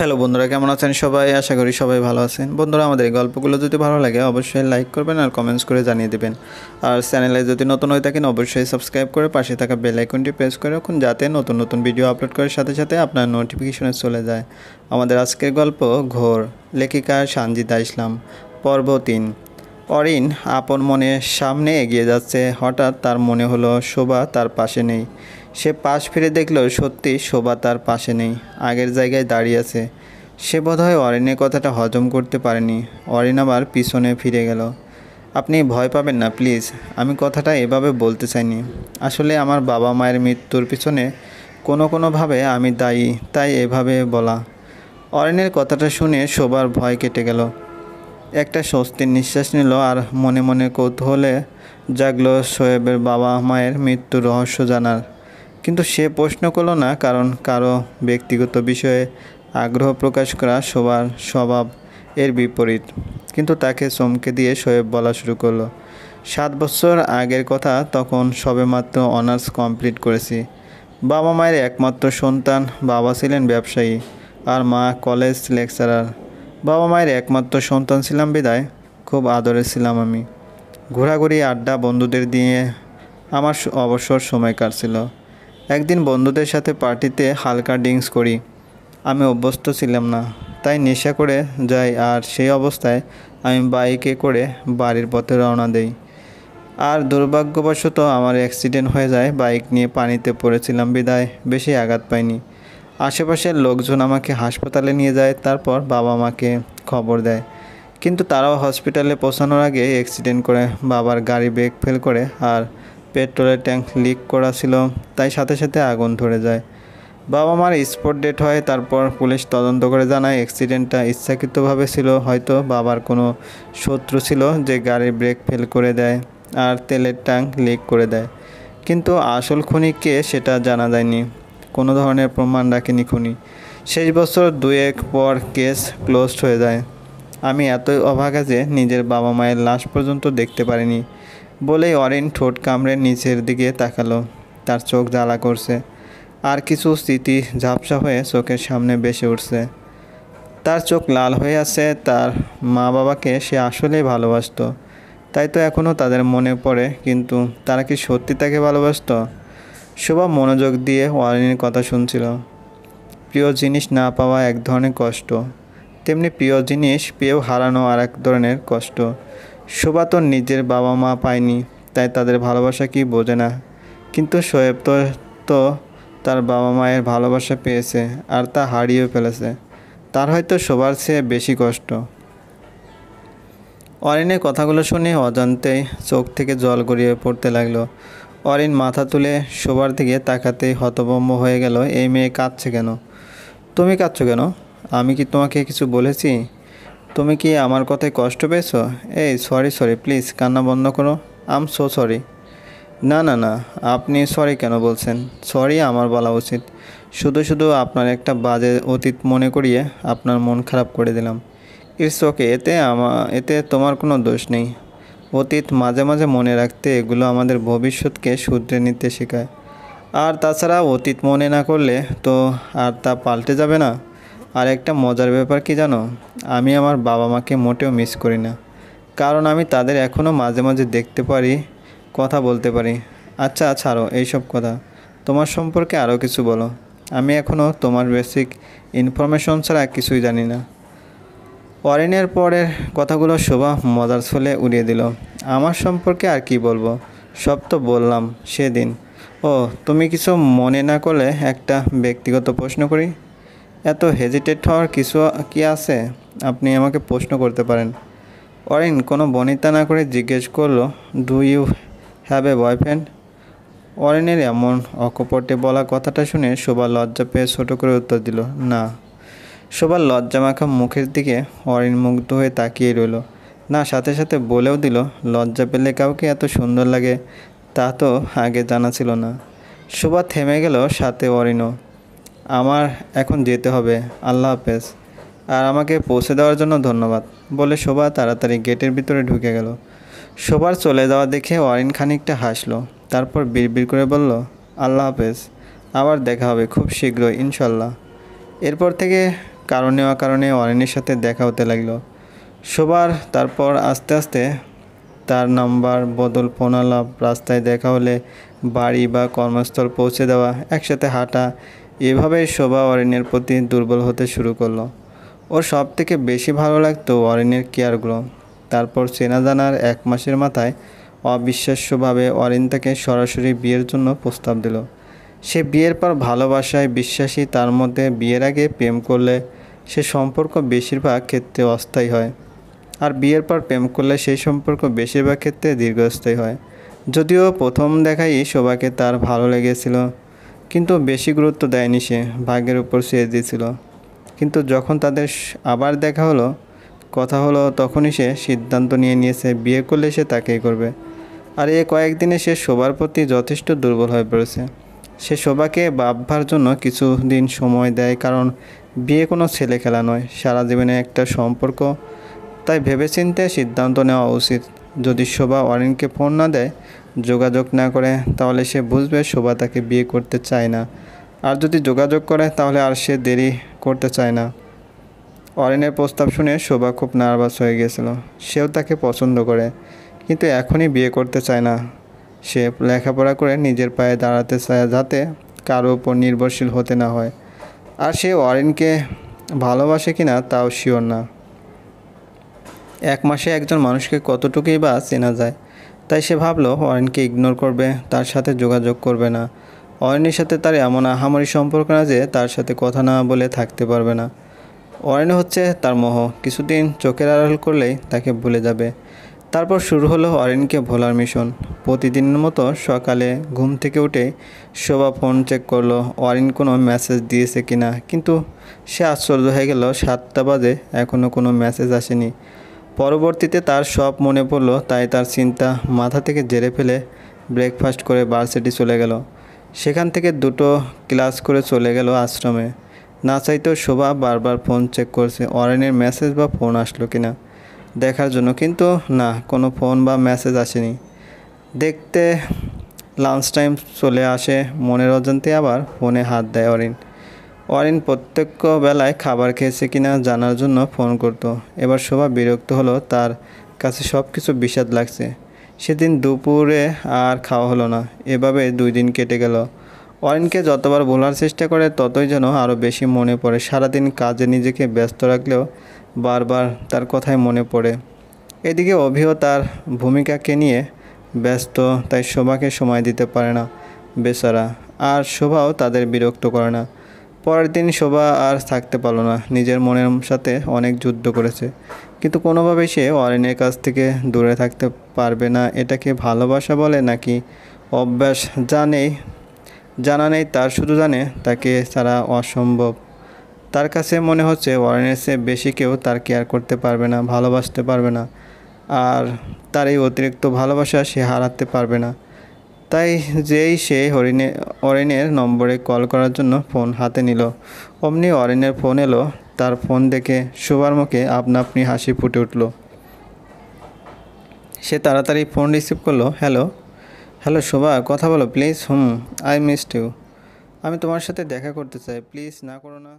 Hello বন্ধুরা, কেমন আছেন সবাই? আশা করি সবাই ভালো আছেন। বন্ধুরা, আমাদের এই গল্পগুলো যদি ভালো লাগে অবশ্যই লাইক করবেন আর কমেন্টস করে জানিয়ে দেবেন। আর চ্যানেলে যদি নতুন হয়ে থাকেন অবশ্যই সাবস্ক্রাইব করে পাশে থাকা বেল আইকনটি প্রেস করে রাখুন, যাতে নতুন নতুন ভিডিও আপলোড করার সাথে সাথে আপনার নোটিফিকেশনে চলে যায়। আমাদের আজকের গল্প ঘোর, লেখিকা সানজিদা ইসলাম, পর্ব 3। অরিন আপন মনে সামনে এগিয়ে যাচ্ছে। হঠাৎ তার মনে হলো শোভা তার পাশে নেই। সে পাশ ফিরে দেখল সত্যি শোভা তার পাশে নেই, আগের জায়গায় দাঁড়িয়ে আছে। সে বোধহয় অরিনের কথাটা হজম করতে পারেনি। অরিন আবার পিছনে ফিরে গেল। আপনি ভয় পাবেন না প্লিজ, আমি কথাটা এভাবে বলতে চাইনি। আসলে আমার বাবা মায়ের মৃত্যুর পিছনে কোনোভাবে আমি দায়ী, তাই এভাবে বলা। অরিনের কথাটা শুনে শোভার ভয় কেটে গেল। একটা স্বস্তির নিঃশ্বাস নিল আর মনে মনে কৌতূহলে জাগলো শোয়েবের বাবা মায়ের মৃত্যুর রহস্য জানার। কিন্তু সে প্রশ্ন করলো না, কারণ কারো ব্যক্তিগত বিষয়ে আগ্রহ প্রকাশ করা শোভার স্বভাব এর বিপরীত। কিন্তু তাকে চমকে দিয়ে শোয়েব বলা শুরু করলো, 7 বছর আগের কথা, তখন সবেমাত্র অনার্স কমপ্লিট করেছি। বাবা মায়ের একমাত্র সন্তান। বাবা ছিলেন ব্যবসায়ী আর মা কলেজ লেকচারার। বাবা মায়ের একমাত্র সন্তান ছিলাম বিদায় খুব আদরে ছিলাম আমি। ঘোরাঘুরি, আড্ডা, বন্ধুদের দিয়ে আমার অবসর সময় কাটছিল। একদিন বন্ধুদের সাথে পার্টিতে হালকা ড্রিঙ্কস করি। আমি অভ্যস্ত ছিলাম না, তাই নেশা করে যাই, আর সেই অবস্থায় আমি বাইকে করে বাড়ির পথে রওনা দেই। আর দুর্ভাগ্যবশত আমার অ্যাক্সিডেন্ট হয়ে যায়। বাইক নিয়ে পানিতে পড়েছিলাম বিদায় বেশি আঘাত পাইনি। আশেপাশের লোকজন আমাকে হাসপাতালে নিয়ে যায়, তারপর বাবা মাকে খবর দেয়। কিন্তু তারাও হসপিটালে পৌঁছানোর আগে অ্যাক্সিডেন্ট করে বাবার গাড়ি ব্রেক ফেল করে, আর পেট্রোলের ট্যাঙ্ক লিক করা ছিল, তাই সাথে সাথে আগুন ধরে যায়। বাবা মার স্পট ডেট হয়। তারপর পুলিশ তদন্ত করে জানায় অ্যাক্সিডেন্টটা ইচ্ছাকৃতভাবে ছিল। হয়তো বাবার কোনো শত্রু ছিল যে গাড়ির ব্রেক ফেল করে দেয় আর তেলের ট্যাঙ্ক লিক করে দেয়। কিন্তু আসল খুনি কে সেটা জানা যায়নি। কোনো ধরনের প্রমাণ রাখেনি খুনি। শেষ বছর 2-1 পর কেস ক্লোজড হয়ে যায়। আমি এতই অভাগা যে নিজের বাবা মায়ের লাশ পর্যন্ত দেখতে পারিনি। বলেই অরিন ঠোঁট কামড়ে নিচের দিকে তাকালো। তার চোখ জ্বালা করছে, আর কিছু স্মৃতি ঝাপসা হয়ে চোখের সামনে ভেসে উঠছে। তার চোখ লাল হয়ে আছে। তার মা বাবাকে সে আসলেই ভালোবাসতো, তাই তো এখনও তাদের মনে পড়ে। কিন্তু তারা কি সত্যি তাকে ভালোবাসতো? শোভা মনোযোগ দিয়ে অরিনের কথা শুনছিল। প্রিয় জিনিস না পাওয়া এক ধরনের কষ্ট, তেমনি প্রিয় জিনিস পেয়েও হারানো আর এক ধরনের কষ্ট। শোভা তো নিজের বাবা মা পায়নি, তাই তাদের ভালোবাসা কি বোঝে না। কিন্তু শোয়েব তো তার বাবা মায়ের ভালোবাসা পেয়েছে, আর তা হারিয়েও ফেলেছে। তার হয়তো শোভার চেয়ে বেশি কষ্ট। অরিনের কথাগুলো শুনে অজান্তেই চোখ থেকে জল গড়িয়ে পড়তে লাগলো। অরিন মাথা তুলে শোভার দিকে তাকাতেই হতভম্ব হয়ে গেল। এই মেয়ে কাঁদছে কেন? তুমি কাঁদছো কেন? আমি কি তোমাকে কিছু বলেছি? তুমি কি আমার কথায় কষ্ট পেয়েছো? এই সরি প্লিজ, কান্না বন্ধ করো। আম সো সরি। না না না, আপনি সরি কেন বলছেন? সরি আমার বলা উচিত। শুধু আপনার একটা বাজে অতীত মনে করিয়ে আপনার মন খারাপ করে দিলাম। ইটস ওকে, এতে তোমার কোনো দোষ নেই। অতীত মাঝে মাঝে মনে রাখতে, এগুলো আমাদের ভবিষ্যৎকে শুধরে নিতে শেখায়। আর তাছাড়া অতীত মনে না করলে তো আর তা পাল্টে যাবে না। আর একটা মজার ব্যাপার কি জানো? আমি আমার বাবা মাকে মোটেও মিস করি না, কারণ আমি তাদের এখনও মাঝে মাঝে দেখতে পারি, কথা বলতে পারি। আচ্ছা ছাড়ো এইসব কথা, তোমার সম্পর্কে আরও কিছু বলো। আমি এখনও তোমার বেসিক ইনফরমেশন ছাড়া কিছুই জানি না। অরিনের পরের কথাগুলো শোভা মজার ছলে উড়িয়ে দিল। আমার সম্পর্কে আর কি বলবো, সব তো বললাম সেদিন। ও, তুমি কিছু মনে না করলে একটা ব্যক্তিগত প্রশ্ন করি? এত হেজিটেট হওয়ার কিছু কি আছে? আপনি আমাকে প্রশ্ন করতে পারেন। অরিন কোনো বনিতা না করে জিজ্ঞেস করলো, do you have a boyfriend? অরিনের এমন অকপটে বলা কথাটা শুনে শোভা লজ্জা পেয়ে ছোটো করে উত্তর দিল, না। শোভার লজ্জামাখা মুখের দিকে অরিন মুগ্ধ হয়ে তাকিয়ে রইল। না, সাথে সাথে বলেও দিল, লজ্জা পেলে কাউকে এত সুন্দর লাগে তা তো আগে জানা ছিল না। শোভা থেমে গেল, সাথে অরিনও। আমার এখন যেতে হবে, আল্লাহ হাফেজ। আর আমাকে পৌঁছে দেওয়ার জন্য ধন্যবাদ, বলে শোভা তাড়াতাড়ি গেটের ভিতরে ঢুকে গেল। শোভার চলে যাওয়া দেখে অরিন খানিকটা হাসলো, তারপর বিড়বিড় করে বলল, আল্লাহ হাফেজ, আবার দেখা হবে খুব শীঘ্রই ইনশাল্লাহ। এরপর থেকে কারণে অকারণে অরিনের সাথে দেখা হতে লাগলো শোভার। তারপর আস্তে আস্তে তার নাম্বার বদল, ফোন আলাপ, রাস্তায় দেখা হলে বাড়ি বা কর্মস্থল পৌঁছে দেওয়া, একসাথে হাঁটা, এভাবেই শোভা অরিনের প্রতি দুর্বল হতে শুরু করলো। ওর সব থেকে বেশি ভালো লাগতো অরিনের কেয়ারগুলো। তারপর চেনা জানার 1 মাসের মাথায় অবিশ্বাস্যভাবে অরিন তাকে সরাসরি বিয়ের জন্য প্রস্তাব দিল। সে বিয়ের পর ভালোবাসায় বিশ্বাসী, তার মধ্যে বিয়ের আগে প্রেম করলে সে সম্পর্ক বেশিরভাগ ক্ষেত্রে অস্থায়ী হয়, আর বিয়ের পর প্রেম করলে সেই সম্পর্ক বেশিরভাগ ক্ষেত্রে দীর্ঘস্থায়ী হয়। যদিও প্রথম দেখাই শোভাকে তার ভালো লেগেছিল, কিন্তু বেশি গুরুত্ব দেয়নি, সে ভাগ্যের উপর ছেড়ে দিয়েছিল। কিন্তু যখন তাদের আবার দেখা হলো, কথা হলো, তখনই সে সিদ্ধান্ত নিয়েছে বিয়ে করলে সে তাকেই করবে। আর এই কয়েকদিনে সে শোভার প্রতি যথেষ্ট দুর্বল হয়ে পড়েছে। সে শোভাকে ভাববার জন্য কিছুদিন সময় দেয়, কারণ বিয়ে কোনো ছেলে খেলা নয়, সারা জীবনে একটা সম্পর্ক। তাই ভেবেচিন্তে সিদ্ধান্ত নেওয়া উচিত। যদি শোভা অরিনকে ফোন না দেয়, যোগাযোগ না করে, তাহলে সে বুঝবে শোভা তাকে বিয়ে করতে চায় না। আর যদি যোগাযোগ করে, তাহলে আর সে দেরি করতে চায় না। অরিনের প্রস্তাব শুনে শোভা খুব নার্ভাস হয়ে গিয়েছিল। সেও তাকে পছন্দ করে, কিন্তু এখনই বিয়ে করতে চায় না। সে লেখাপড়া করে নিজের পায়ে দাঁড়াতে চায়, যাতে কারো উপর নির্ভরশীল হতে না হয়। আর সে অরিনকে ভালোবাসে কিনা তাও শিওর না। 1 মাসে একজন মানুষকে কতটুকুই বা চেনা যায়। তাই সে ভাবলো অরিনকে ইগনোর করবে, তার সাথে যোগাযোগ করবে না। অরিনের সাথে তার এমন আহামরি সম্পর্ক না যে তার সাথে কথা না বলে থাকতে পারবে না। অরিন হচ্ছে তার মোহ, কিছুদিন চোখের আড়াল করলেই তাকে ভুলে যাবে। তারপর শুরু হলো অরিনকে ভোলার মিশন। প্রতিদিনের মতো সকালে ঘুম থেকে উঠে শোভা ফোন চেক করলো অরিন কোনো মেসেজ দিয়েছে কিনা, কিন্তু সে আশ্চর্য হয়ে গেল, 7টা বাজে এখনও কোনো মেসেজ আসেনি। পরবর্তীতে তার সব মনে পড়লো, তাই তার চিন্তা মাথা থেকে ঝেড়ে ফেলে ব্রেকফাস্ট করে ভার্সিটি চলে গেল। সেখান থেকে 2টো ক্লাস করে চলে গেল আশ্রমে। না চাইতেও শোভা বারবার ফোন চেক করছে অরিনের মেসেজ বা ফোন আসলো কিনা দেখার জন্য, কিন্তু না, কোনো ফোন বা মেসেজ আসেনি। দেখতে লাঞ্চ টাইম চলে আসে, মনের অজান্তে আবার ফোনে হাত দেয় অরিন প্রত্যেক বেলায় খাবার খেয়েছে কিনা জানার জন্য ফোন করতো। এবার শোভা বিরক্ত হলো, তার কাছে সব কিছু বিষাদ লাগছে। সেদিন দুপুরে আর খাওয়া হলো না। এভাবে 2 দিন কেটে গেল। অরিনকে যতবার ভোলার চেষ্টা করে, ততই যেন আরও বেশি মনে পড়ে। সারাদিন কাজে নিজেকে ব্যস্ত রাখলেও বারবার তার কথাই মনে পড়ে। এদিকে অভিও তার ভূমিকাকে নিয়ে ব্যস্ত, তাই শোভাকে সময় দিতে পারে না বেচারা। আর শোভাও তাদের বিরক্ত করে না। পরের দিন শোভা আর থাকতে পারল না, নিজের মনের সাথে অনেক যুদ্ধ করেছে, কিন্তু কোনোভাবেই সে অরিনের কাছ থেকে দূরে থাকতে পারবে না। এটাকে ভালোবাসা বলে নাকি অভ্যাস জানা নেই তার, শুধু জানে তাকে ছাড়া অসম্ভব। তার কাছে মনে হচ্ছে অরিনের চেয়ে বেশি কেউ তার কেয়ার করতে পারবে না, ভালোবাসতে পারবে না। আর তার এই অতিরিক্ত ভালোবাসা সে হারাতে পারবে না। তাই যেই সে অরিনের নম্বরে কল করার জন্য ফোন হাতে নিল, অমনি অরিনের ফোন এলো। তার ফোন দেখে শোভার মুখে আপনা আপনি হাসি ফুটে উঠল। সে তাড়াতাড়ি ফোন রিসিভ করলো। হ্যালো শোভা, কথা বলো প্লিজ। I missed you. আমি তোমার সাথে দেখা করতে চাই, প্লিজ না করো না।